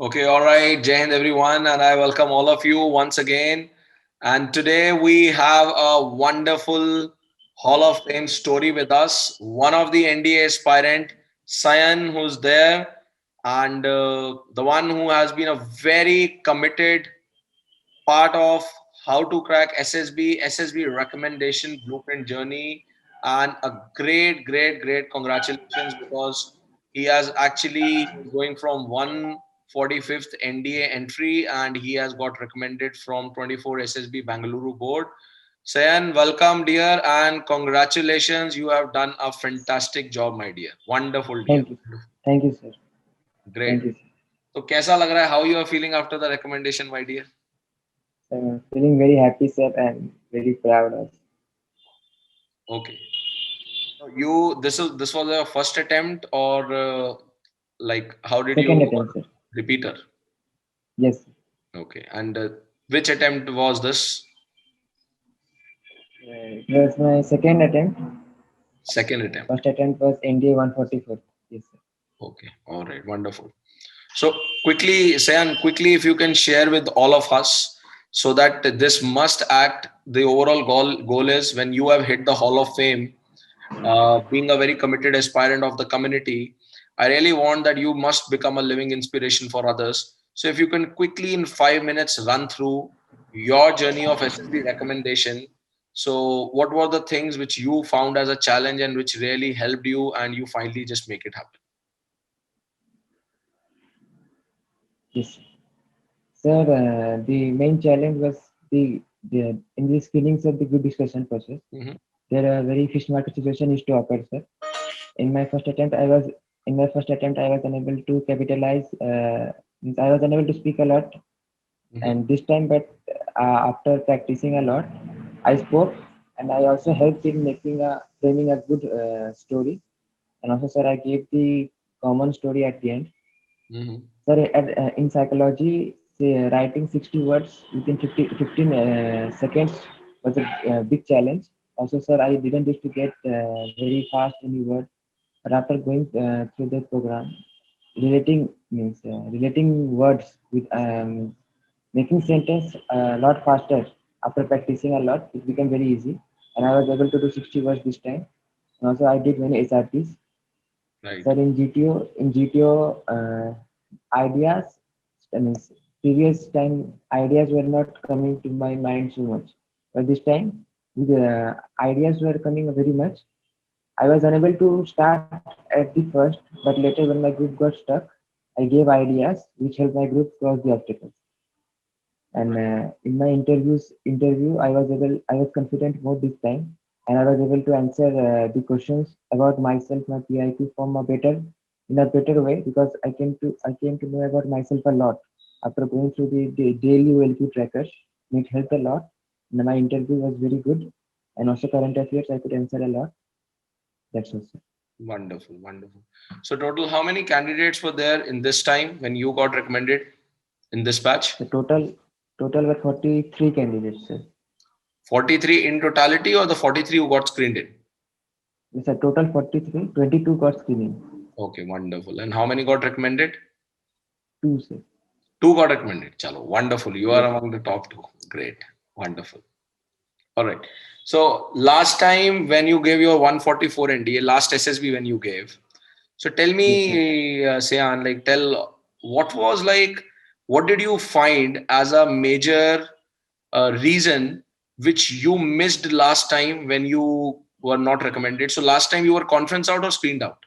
Okay, all right. Jai Hind, everyone, and I welcome all of you once again. And today we have a wonderful Hall of Fame story with us. One of the NDA aspirant, Sayan, who's there, and the one who has been a very committed part of how to crack SSB recommendation blueprint journey, and a great congratulations because he has actually going from 145th NDA entry and he has got recommended from 24 SSB Bangalore board. Sayan, welcome dear and congratulations. You have done a fantastic job, my dear. Wonderful, dear. Thank you. Thank you, sir. Great. Thank you, sir. तो कैसा लग रहा है? How you are feeling after the recommendation, my dear? Feeling very happy, sir, and very proud of. Okay. So you this was your first attempt or like how did Second you attempt, sir. repeater? Yes, sir. Okay. And which attempt was this? It was my second attempt. Second attempt. First attempt was NDA 144. Yes, sir. Okay. All right. Wonderful. So quickly, Sayan, quickly if you can share with all of us so that this must act the overall goal is when you have hit the Hall of Fame, being a very committed aspirant of the community, I really want that you must become a living inspiration for others. So, if you can quickly in 5 minutes run through your journey of SSB recommendation. So, what were the things which you found as a challenge and which really helped you, and you finally just make it happen? Yes, sir. Sir, the main challenge was the in the screenings of the good discussion process. Mm-hmm. There are very fish market situation is to occur, sir. In my first attempt, I was unable to capitalize. Means I was unable to speak a lot, Mm-hmm. and this time, but after practicing a lot, I spoke, and I also helped in making a framing a good story. And also, sir, I gave the common story at the end. Mm-hmm. Sir, in psychology, say, writing 60 words within 15 seconds was a big challenge. Also, sir, I didn't used to get very fast any word, but after going through the program, relating words with making sentence a lot faster after practicing a lot, it became very easy. And I was able to do 60 words this time. And also, I did many SRTs. Right. Sir, in GTO, ideas, I mean, previous time ideas were not coming to my mind so much. But this time, the ideas were coming very much. I was unable to start at the first, but later when my group got stuck, I gave ideas which helped my group cross the obstacles. And in my interview, I was confident more this time, and I was able to answer the questions about myself, my PIQ from in a better way because I came to know about myself a lot after going through the daily OLQ trackers. And it helped a lot. And my interview was very good, and also current affairs I could answer a lot. That's also. Wonderful, wonderful. So, total, how many candidates were there in this time when you got recommended in this batch? The total were 43 candidates, sir. 43 in totality or the 43 who got screened in? It's a total 43, 22 got screening. Okay, wonderful. And how many got recommended? Two, sir. Two got recommended. Chalo, wonderful. You are Yes. among the top two. Great, wonderful. All right. So last time when you gave your 144 NDA, last SSB when you gave. So tell Yes, sir. me, Sayan, like tell what was like, what did you find as a major reason which you missed last time when you were not recommended? So last time you were conference out or screened out?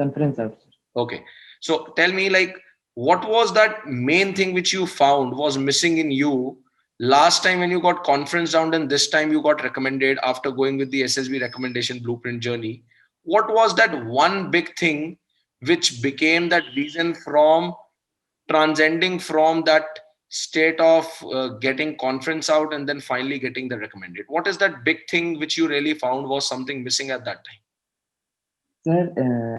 Conference out, sir. Okay. So tell me, like, what was that main thing which you found was missing in you last time when you got conference down and this time you got recommended after going with the SSB recommendation blueprint journey? What was that one big thing which became that reason from transcending from that state of getting conference out and then finally getting the recommended? What is that big thing which you really found was something missing at that time? Sir,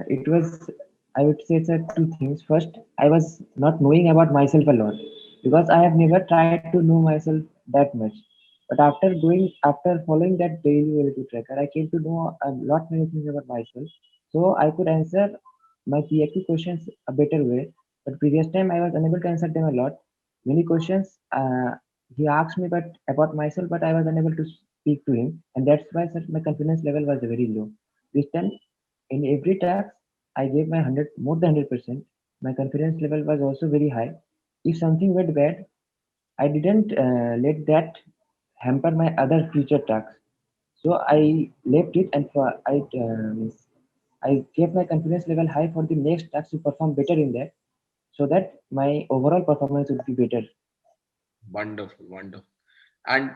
it was, I would say, sir, two things. First, I was not knowing about myself a lot because I have never tried to know myself that much. But after following that daily value tracker, I came to know a lot many things about myself. So I could answer my PFQ questions a better way. But previous time I was unable to answer them a lot. Many questions he asked me but about myself, but I was unable to speak to him, and that's why sir, my confidence level was very low. This time, in every task, I gave my 100 more than 100%. My confidence level was also very high. If something went bad, I didn't let that hamper my other future tasks. So I left it and I kept my confidence level high for the next task to perform better in that, so that my overall performance would be better. Wonderful, wonderful. And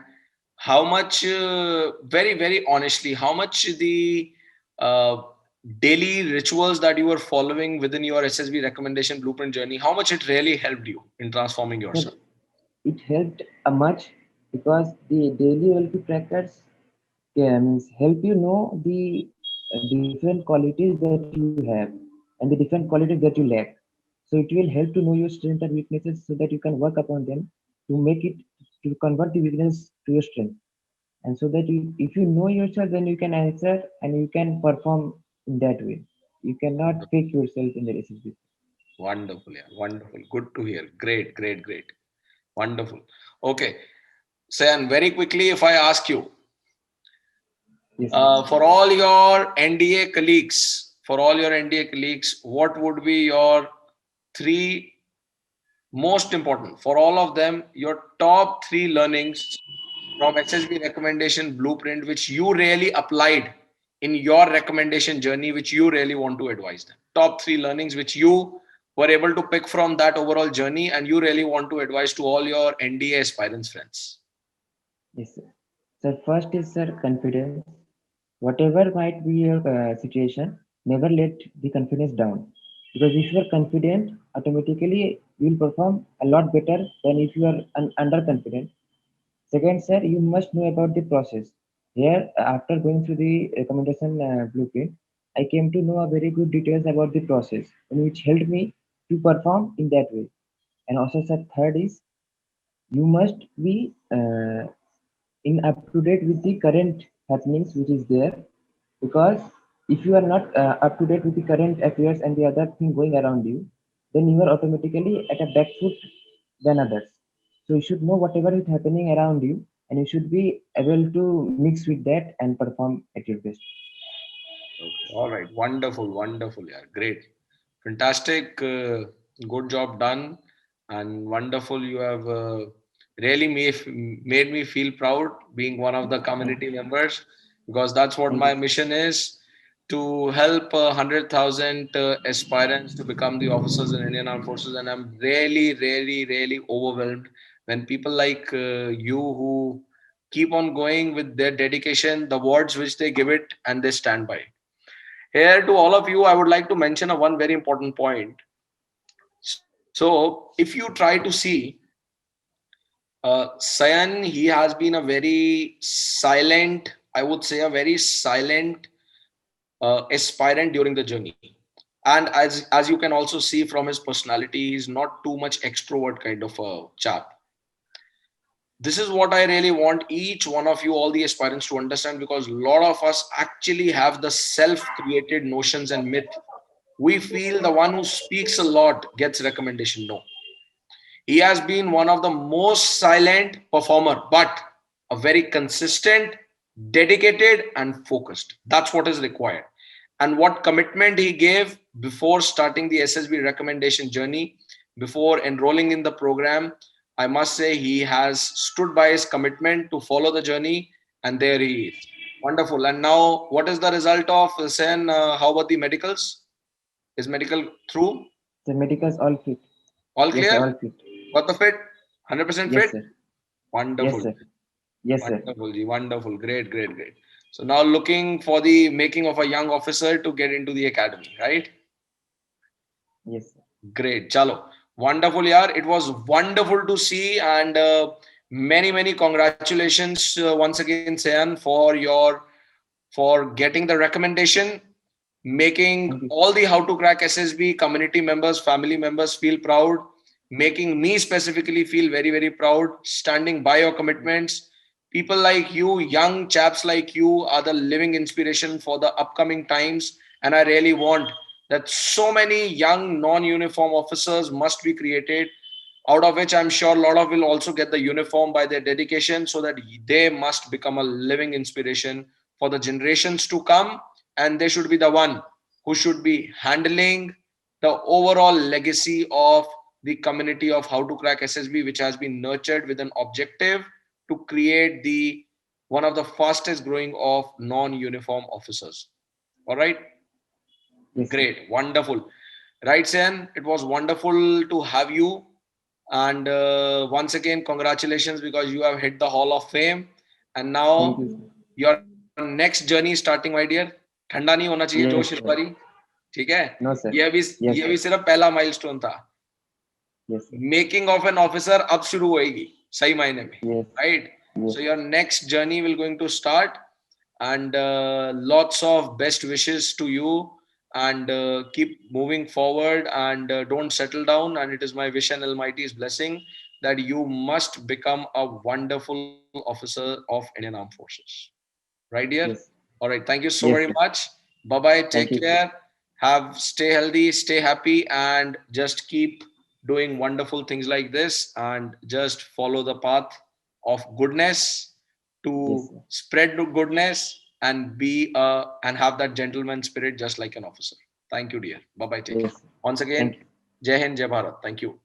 how much, very, very honestly, how much the uh, daily rituals that you were following within your SSB recommendation blueprint journey, how much it really helped you in transforming So yourself? it helped a much because the daily OLP trackers help you know the different qualities that you have and the different qualities that you lack. So it will help to know your strengths and weaknesses so that you can work upon them to make it to convert the weakness to your strength. And so that you, if you know yourself, then you can answer and you can perform in that way. You cannot fake yourself in the SSB. Wonderful, yeah, wonderful. Good to hear. Great, great, great. Wonderful. Okay. Sayan, very quickly, if I ask you, Yes, sir. for all your NDA colleagues, what would be your three most important, for all of them, your top three learnings from SSB recommendation blueprint, which you really applied in your recommendation journey, which you really want to advise them? Top three learnings which you were able to pick from that overall journey and you really want to advise to all your NDA aspirants friends. Yes, sir. So first is sir confidence. Whatever might be your situation, never let the confidence down. Because if you are confident, automatically you will perform a lot better than if you are underconfident. Second, sir, you must know about the process. Here, after going through the recommendation blueprint, I came to know a very good details about the process, and which helped me to perform in that way. And also, sir, third is you must be in up to date with the current happenings which is there, because if you are not up to date with the current affairs and the other thing going around you, then you are automatically at a back foot than others. So you should know whatever is happening around you, and you should be able to mix with that and perform at your best. Okay. All right. Wonderful. Wonderful. Yeah. Great. Fantastic. Good job done. And wonderful. You have really made me feel proud being one of the Thank community members, because that's what thank you, my sir. mission is, to help 100,000 aspirants to become the officers in Indian Armed Forces. And I'm really, really, really overwhelmed when people like you, who keep on going with their dedication, the words which they give it, and they stand by. Here, to all of you, I would like to mention a one very important point. So, if you try to see, Sayan, he has been a very silent, I would say, a very silent aspirant during the journey. And as you can also see from his personality, he's not too much extrovert kind of a chap. This is what I really want each one of you, all the aspirants, to understand, because a lot of us actually have the self created notions and myth. We feel the one who speaks a lot gets recommendation. No, he has been one of the most silent performer, but a very consistent, dedicated, and focused. That's what is required. And what commitment he gave before starting the SSB recommendation journey, before enrolling in the program, I must say he has stood by his commitment to follow the journey, and there he is. Wonderful. And now, what is the result of Sen? How about the medicals? Is medical through? The medicals all fit. All Yes, sir, clear? all fit. Got the fit? 100% Yes, fit? sir. Yes, Wonderful. sir. Yes, sir. Wonderful, Ji. Wonderful. Great, great, great. So now looking for the making of a young officer to get into the academy, right? Yes, sir. Great. Chalo. Wonderful, yaar. It was wonderful to see, and many, many congratulations once again, Sayan, for getting the recommendation, making Thank you. all the How to Crack SSB community members, family members feel proud, making me specifically feel very, very proud, standing by your commitments. People like you, young chaps like you, are the living inspiration for the upcoming times. And I really want that so many young non-uniform officers must be created, out of which I'm sure a lot of will also get the uniform by their dedication, so that they must become a living inspiration for the generations to come. And they should be the one who should be handling the overall legacy of the community of How to Crack SSB, which has been nurtured with an objective to create the one of the fastest growing of non-uniform officers. All right. Yes, sir. Great, wonderful. Right, Sen, it was wonderful to have you. And once again, congratulations, because you have hit the Hall of Fame. And Thank now you, sir. your next journey is starting, my dear. ठंडा नहीं होना चाहिए जोश इस Yes, बारी. sir. ठीक है. No, sir. ये Yes, भी sir. सिर्फ पहला माइलस्टोन था. Yes, sir. Making of an officer अब शुरू होएगी सही मायने में. Yes. Right. Yes. So your next journey will going to start, and lots of best wishes to you, and keep moving forward, and don't settle down. And it is my wish and Almighty's blessing that you must become a wonderful officer of Indian Armed Forces. Right, dear? Yes. All right. Thank you so Yes, very sir. much. Bye bye. Thank Take you, sir. care. Stay healthy, stay happy, and just keep doing wonderful things like this, and just follow the path of goodness, Yes, to sir. spread the goodness, and and have that gentleman spirit just like an officer. Thank you, dear. Bye bye. Take care. Yes, sir. Once Thank again, you. Jai Hind, Jai Bharat. Thank you.